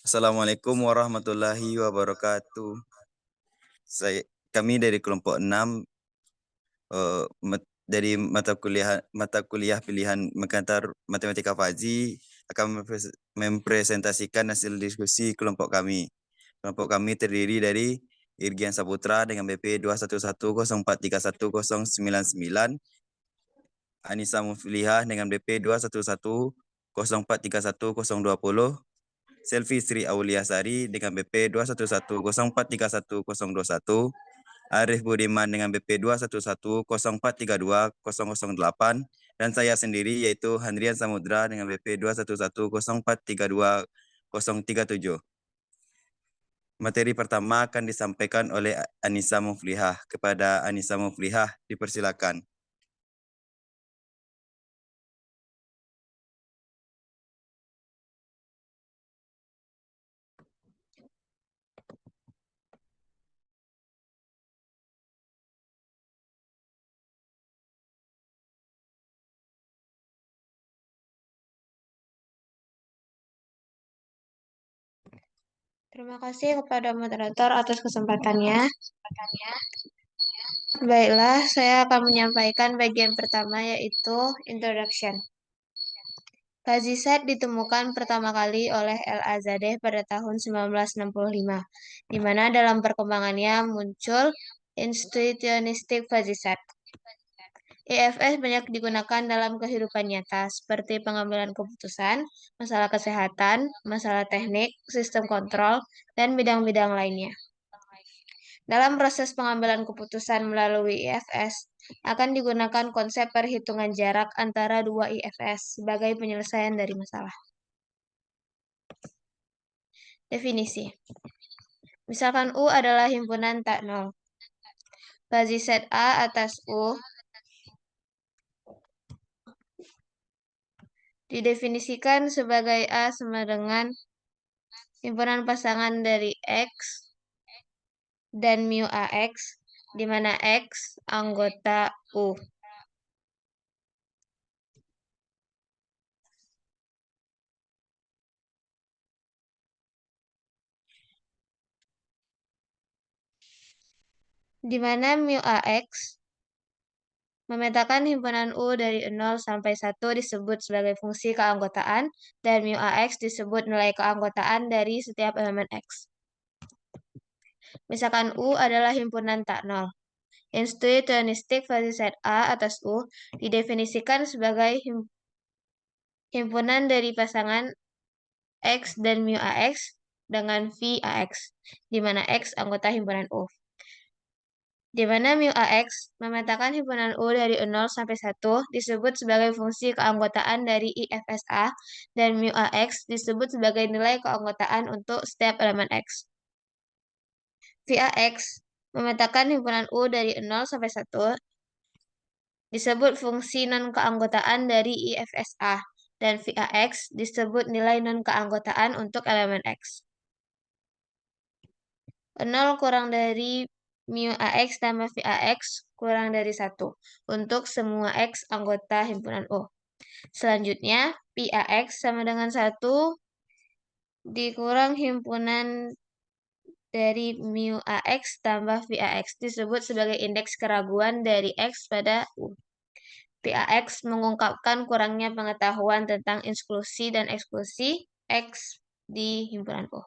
Assalamualaikum warahmatullahi wabarakatuh. Kami dari kelompok 6 dari mata kuliah pilihan Mengantar Matematika Fazi akan mempresentasikan hasil diskusi kelompok kami. Kelompok kami terdiri dari Irgian Saputra dengan BP 21104311099, Anissa Muflihah dengan BP 21104311020, Selvi Sri Auliasari dengan BP 21104311021, Arif Budiman dengan BP 21104320008, dan saya sendiri yaitu Handrian Samudra dengan BP 21104320037. Materi pertama akan disampaikan oleh Anissa Muflihah. Kepada Anissa Muflihah, dipersilakan. Terima kasih kepada moderator atas kesempatannya. Baiklah, saya akan menyampaikan bagian pertama yaitu Introduction. Fuzzy-set ditemukan pertama kali oleh Al-Azadeh pada tahun 1965, di mana dalam perkembangannya muncul Intuitionistic Fuzzy-set. IFS banyak digunakan dalam kehidupan nyata, seperti pengambilan keputusan, masalah kesehatan, masalah teknik, sistem kontrol, dan bidang-bidang lainnya. Dalam proses pengambilan keputusan melalui IFS, akan digunakan konsep perhitungan jarak antara dua IFS sebagai penyelesaian dari masalah. Definisi. Misalkan U adalah himpunan tak nol. Fuzzy set A atas U didefinisikan sebagai A sama dengan himpunan pasangan dari X dan mu AX, di mana X anggota U. Di mana mu AX memetakan himpunan U dari 0 sampai 1 disebut sebagai fungsi keanggotaan, dan mu AX disebut nilai keanggotaan dari setiap elemen X. Misalkan U adalah himpunan tak nol. Intuitionistic fuzzy set A atas U didefinisikan sebagai himpunan dari pasangan X dan mu AX dengan V AX, di mana X anggota himpunan U. Di mana mu AX memetakan himpunan U dari 0 sampai 1 disebut sebagai fungsi keanggotaan dari IFSA, dan mu AX disebut sebagai nilai keanggotaan untuk setiap elemen X. VAX memetakan himpunan U dari 0 sampai 1 disebut fungsi non-keanggotaan dari IFSA, dan VAX disebut nilai non-keanggotaan untuk elemen X. 0 kurang dari mu AX tambah VAX kurang dari 1 untuk semua X anggota himpunan U. Selanjutnya, PAX sama dengan 1 dikurang himpunan dari mu AX tambah VAX disebut sebagai indeks keraguan dari X pada U. PAX mengungkapkan kurangnya pengetahuan tentang inklusi dan eksklusi X di himpunan U.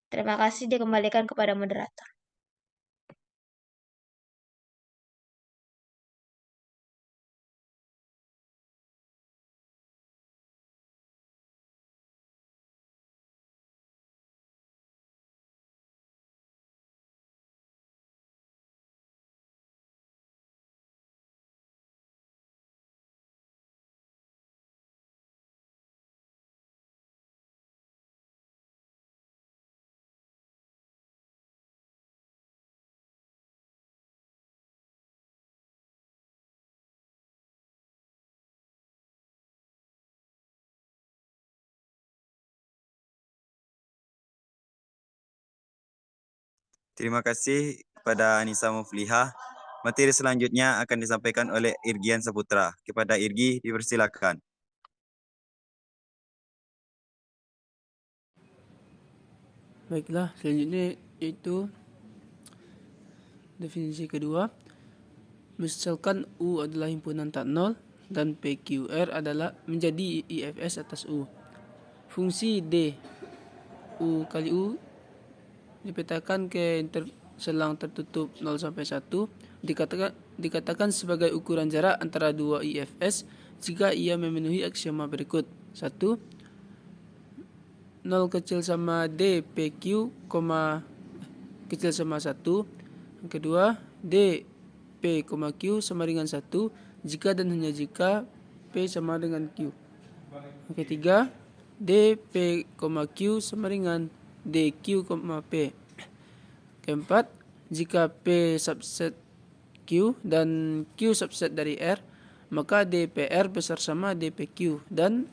Terima kasih, dikembalikan kepada moderator. Terima kasih kepada Anissa Muflihah. Materi selanjutnya akan disampaikan oleh Irgian Saputra. Kepada Irgi, dipersilakan. Baiklah, selanjutnya yaitu definisi kedua. Misalkan U adalah himpunan tak nol dan PQR adalah menjadi IFS atas U. Fungsi D U kali U dipetakan ke selang tertutup 0 sampai 1 dikatakan sebagai ukuran jarak antara dua IFS jika ia memenuhi aksioma berikut. 1. 0 kecil sama D PQ, kecil sama 1. Yang kedua, D P, Q sama dengan 1 jika dan hanya jika P sama dengan Q. Yang ketiga, D P, Q sama dengan DQ, P. Keempat, jika P subset Q dan Q subset dari R, maka DPR besar sama DPQ dan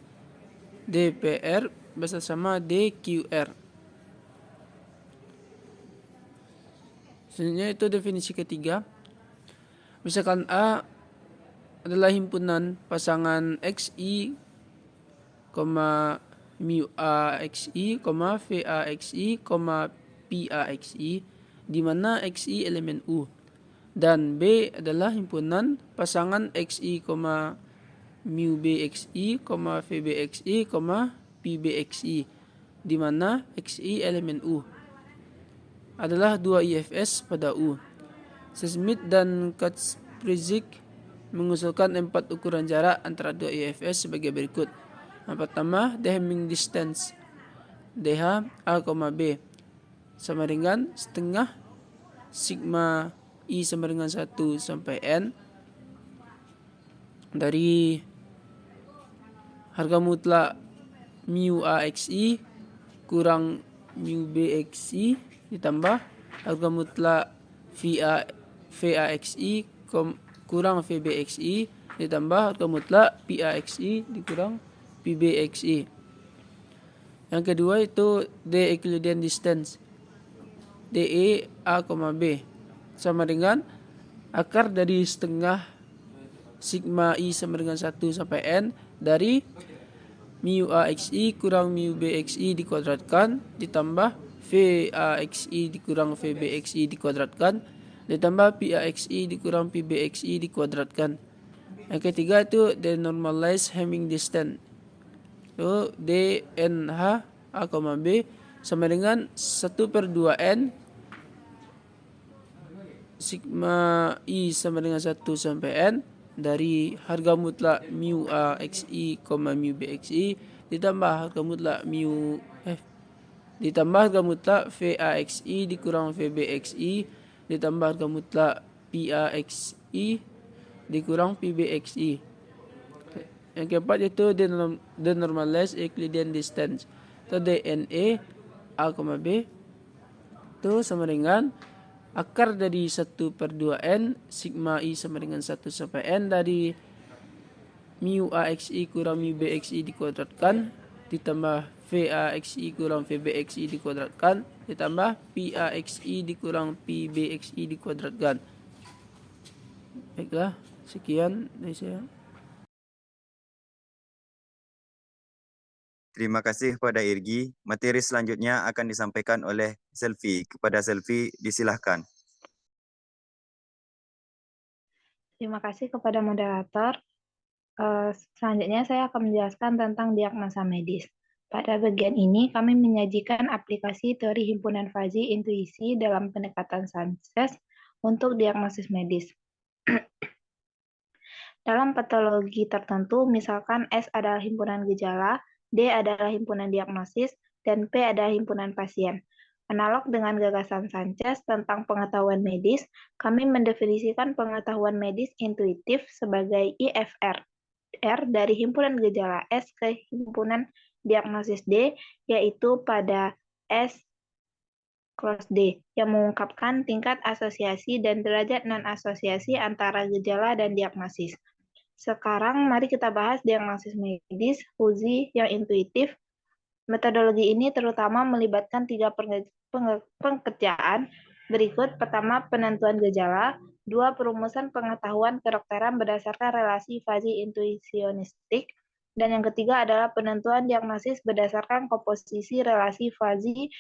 DPR besar sama DQR. Selanjutnya itu definisi ketiga. Misalkan A adalah himpunan pasangan XI, mu AXI, VAXI, PAXI, di mana XI elemen U. Dan B adalah himpunan pasangan XI, mu BXI, VBXI, PBXI, di mana XI elemen U adalah dua IFS pada U. Smith dan Kacprzak mengusulkan 4 ukuran jarak antara dua IFS sebagai berikut. Yang pertama, the Hamming distance DH A, B sama dengan setengah sigma I sama dengan 1 sampai N dari harga mutlak mu AXI kurang mu BXI ditambah harga mutlak VAXI kurang VBXI ditambah harga mutlak PAXI dikurang PBXI. Yang kedua itu the Euclidean distance DE A, B sama dengan akar dari setengah sigma I sama dengan 1 sampai N dari mu AXI kurang mu BXI dikuadratkan ditambah VAXI dikurang VBXI dikuadratkan ditambah PAXI dikurang PBXI dikuadratkan. Yang ketiga itu the normalized Hamming distance. Itu DNH A, B sama dengan 1/2N sigma I sama dengan 1 sampai N dari harga mutlak mu AXI, mu BXI ditambah harga mutlak ditambah harga mutlak VAXI dikurang VBXI ditambah harga mutlak PAXI dikurang PBXI. Yang keempat itu the normalized Euclidean distance atau DNE A, B itu sama dengan akar dari 1/2N sigma I sama dengan 1 sampai N dari mu AXI kurang mu BXI dikuadratkan ditambah VAXI kurang VBXI dikuadratkan ditambah PAXI dikurang PBXI dikuadratkan. Baiklah, sekian dari saya. Terima kasih kepada Irgi. Materi selanjutnya akan disampaikan oleh Selvi. Kepada Selvi, disilahkan. Terima kasih kepada moderator. Selanjutnya saya akan menjelaskan tentang diagnosa medis. Pada bagian ini, kami menyajikan aplikasi teori himpunan fazi intuisi dalam pendekatan Sanchez untuk diagnosis medis. Dalam patologi tertentu, misalkan S adalah himpunan gejala, D adalah himpunan diagnosis, dan P adalah himpunan pasien. Analog dengan gagasan Sanchez tentang pengetahuan medis, kami mendefinisikan pengetahuan medis intuitif sebagai IFR dari himpunan gejala S ke himpunan diagnosis D, yaitu pada S cross D, yang mengungkapkan tingkat asosiasi dan derajat non-asosiasi antara gejala dan diagnosis. Sekarang mari kita bahas diagnosis medis, FUZI yang intuitif. Metodologi ini terutama melibatkan 3 pengerjaan berikut. Pertama, penentuan gejala. 2, perumusan pengetahuan kedokteran berdasarkan relasi fazi intuisionistik. Dan yang ketiga adalah penentuan diagnosis berdasarkan komposisi relasi fazi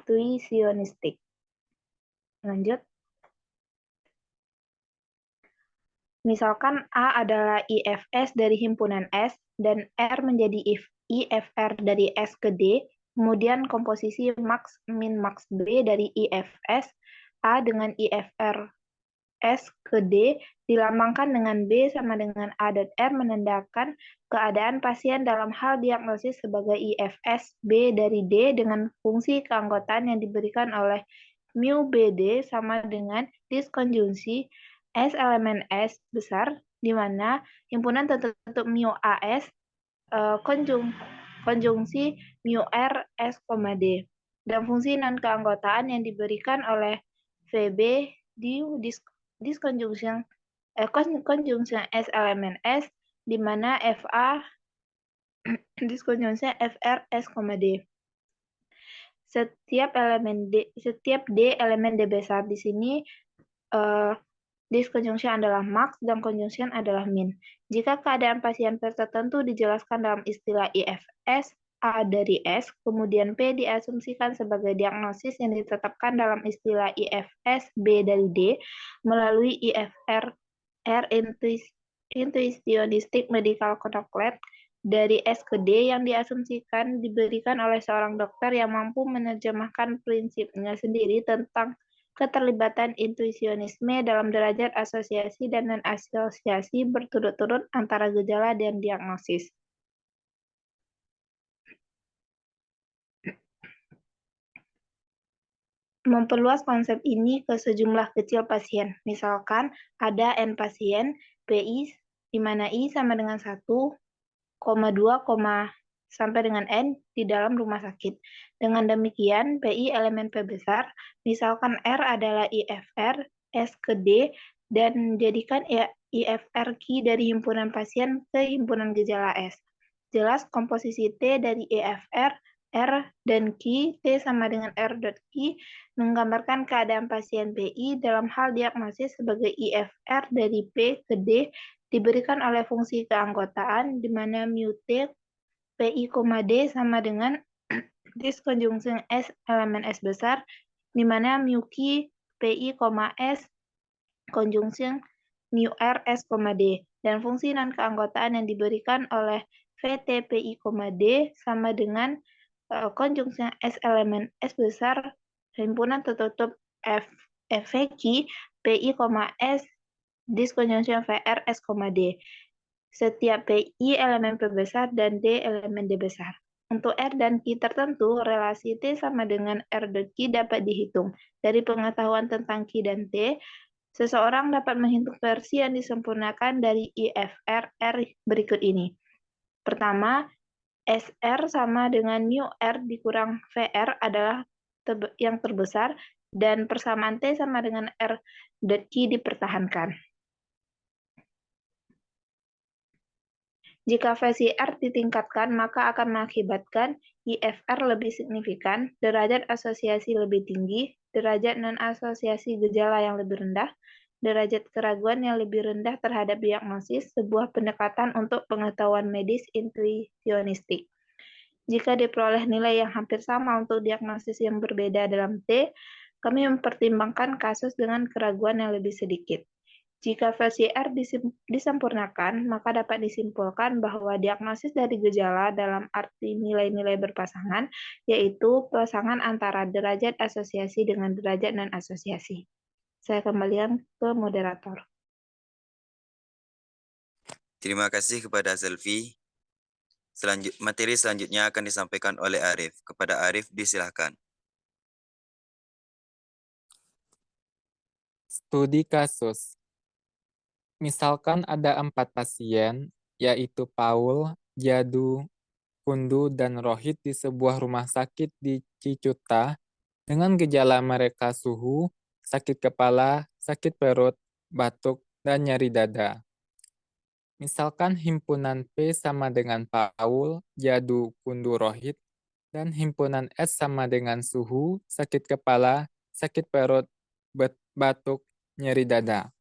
intuisionistik. Lanjut. Misalkan A adalah IFS dari himpunan S dan R menjadi IFR dari S ke D, kemudian komposisi max min max B dari IFS A dengan IFR S ke D dilambangkan dengan B sama dengan A dan R menandakan keadaan pasien dalam hal diagnosis sebagai IFS B dari D dengan fungsi keanggotaan yang diberikan oleh mu BD sama dengan diskonjungsi S elemen S besar, di mana himpunan tertutup mu AS konjungsi mu R S, D. Dan fungsi non-keanggotaan yang diberikan oleh VB di disconjunction conjunction S elemen S, di mana FA disconjunction FR S, D. Setiap D elemen D besar di sini disconjunction adalah max dan conjunction adalah min. Jika keadaan pasien tertentu dijelaskan dalam istilah IFS A dari S, kemudian P diasumsikan sebagai diagnosis yang ditetapkan dalam istilah IFS B dari D melalui IFR R intuitionistic medical conduct dari S ke D yang diasumsikan diberikan oleh seorang dokter yang mampu menerjemahkan prinsipnya sendiri tentang keterlibatan intuisionisme dalam derajat asosiasi dan non-asosiasi berturut-turut antara gejala dan diagnosis. Memperluas konsep ini ke sejumlah kecil pasien. Misalkan ada N pasien, PI, di mana I sama dengan 1, 2, sampai dengan N di dalam rumah sakit. Dengan demikian, PI elemen P besar, misalkan R adalah IFR, S ke D, dan jadikan IFR key dari himpunan pasien ke himpunan gejala S. Jelas komposisi T dari IFR, R, dan key, T sama dengan R dot key, menggambarkan keadaan pasien PI dalam hal diagnosis sebagai IFR dari P ke D, diberikan oleh fungsi keanggotaan, di mana mu T PI, D sama dengan disconjunction S elemen S besar, di mana mu Q PI, S conjunction mu R S, D, dan fungsi non-keanggotaan yang diberikan oleh VT PI, D sama dengan conjunction S elemen S besar himpunan tertutup FQ PI, S disconjunction VR S, D. Setiap PI elemen P besar dan D elemen D besar. Untuk R dan Q tertentu, relasi T sama dengan R dot Q dapat dihitung. Dari pengetahuan tentang Q dan T, seseorang dapat menghitung versi yang disempurnakan dari IFR R berikut ini. Pertama, SR sama dengan mu R dikurang VR adalah yang terbesar, dan persamaan T sama dengan R dot Q dipertahankan. Jika versi R ditingkatkan, maka akan mengakibatkan IFR lebih signifikan, derajat asosiasi lebih tinggi, derajat non-asosiasi gejala yang lebih rendah, derajat keraguan yang lebih rendah terhadap diagnosis, sebuah pendekatan untuk pengetahuan medis intuisionistik. Jika diperoleh nilai yang hampir sama untuk diagnosis yang berbeda dalam T, kami mempertimbangkan kasus dengan keraguan yang lebih sedikit. Jika versi R disempurnakan, maka dapat disimpulkan bahwa diagnosis dari gejala dalam arti nilai-nilai berpasangan, yaitu pasangan antara derajat asosiasi dengan derajat non-asosiasi. Saya kembalikan ke moderator. Terima kasih kepada Selvi. Materi selanjutnya akan disampaikan oleh Arif. Kepada Arif, disilahkan. Studi kasus. Misalkan ada 4 pasien, yaitu Paul, Jadu, Kundu, dan Rohit di sebuah rumah sakit di Cicuta dengan gejala mereka suhu, sakit kepala, sakit perut, batuk, dan nyeri dada. Misalkan himpunan P sama dengan Paul, Jadu, Kundu, Rohit, dan himpunan S sama dengan suhu, sakit kepala, sakit perut, batuk, nyeri dada.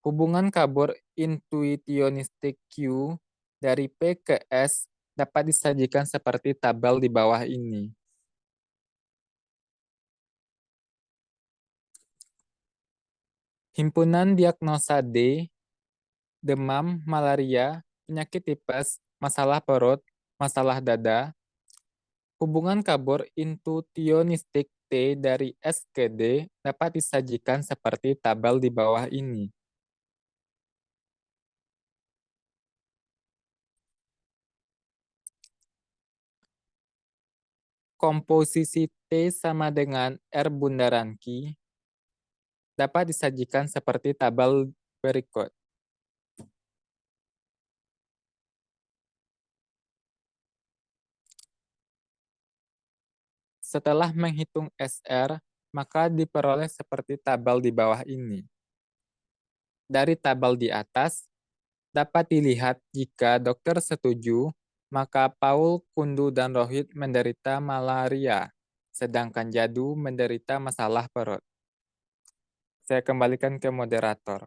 Hubungan kabur intuitionistik Q dari P ke S dapat disajikan seperti tabel di bawah ini. Himpunan diagnosa D, demam, malaria, penyakit tipes, masalah perut, masalah dada. Hubungan kabur intuitionistik T dari S ke D dapat disajikan seperti tabel di bawah ini. Komposisi T sama dengan R bundaran Q dapat disajikan seperti tabel berikut. Setelah menghitung SR, maka diperoleh seperti tabel di bawah ini. Dari tabel di atas, dapat dilihat jika dokter setuju, maka Paul, Kundu, dan Rohit menderita malaria, sedangkan Jadu menderita masalah perut. Saya kembalikan ke moderator.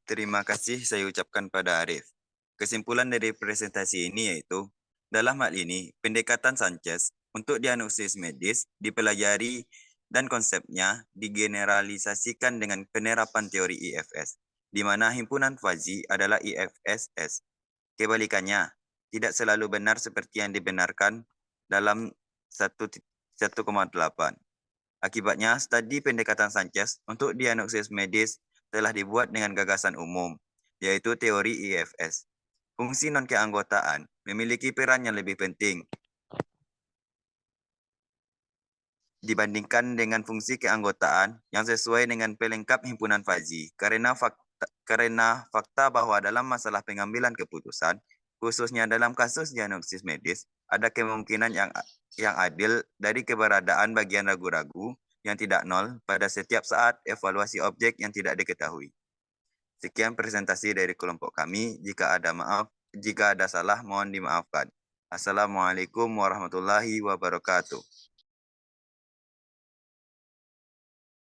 Terima kasih saya ucapkan pada Arif. Kesimpulan dari presentasi ini yaitu, dalam hal ini, pendekatan Sanchez untuk diagnosis medis dipelajari dan konsepnya digeneralisasikan dengan penerapan teori IFS, di mana himpunan Fuzzy adalah IFSS. Kebalikannya, tidak selalu benar seperti yang dibenarkan dalam 1,8. Akibatnya, studi pendekatan Sanchez untuk diagnosis medis telah dibuat dengan gagasan umum, yaitu teori IFS. Fungsi non-keanggotaan memiliki peran yang lebih penting dibandingkan dengan fungsi keanggotaan yang sesuai dengan pelengkap himpunan Fuzzy, karena fakta bahwa dalam masalah pengambilan keputusan, khususnya dalam kasus diagnosis medis, ada kemungkinan yang adil dari keberadaan bagian ragu-ragu yang tidak nol pada setiap saat evaluasi objek yang tidak diketahui. Sekian presentasi dari kelompok kami. Jika ada salah, mohon dimaafkan. Assalamualaikum warahmatullahi wabarakatuh.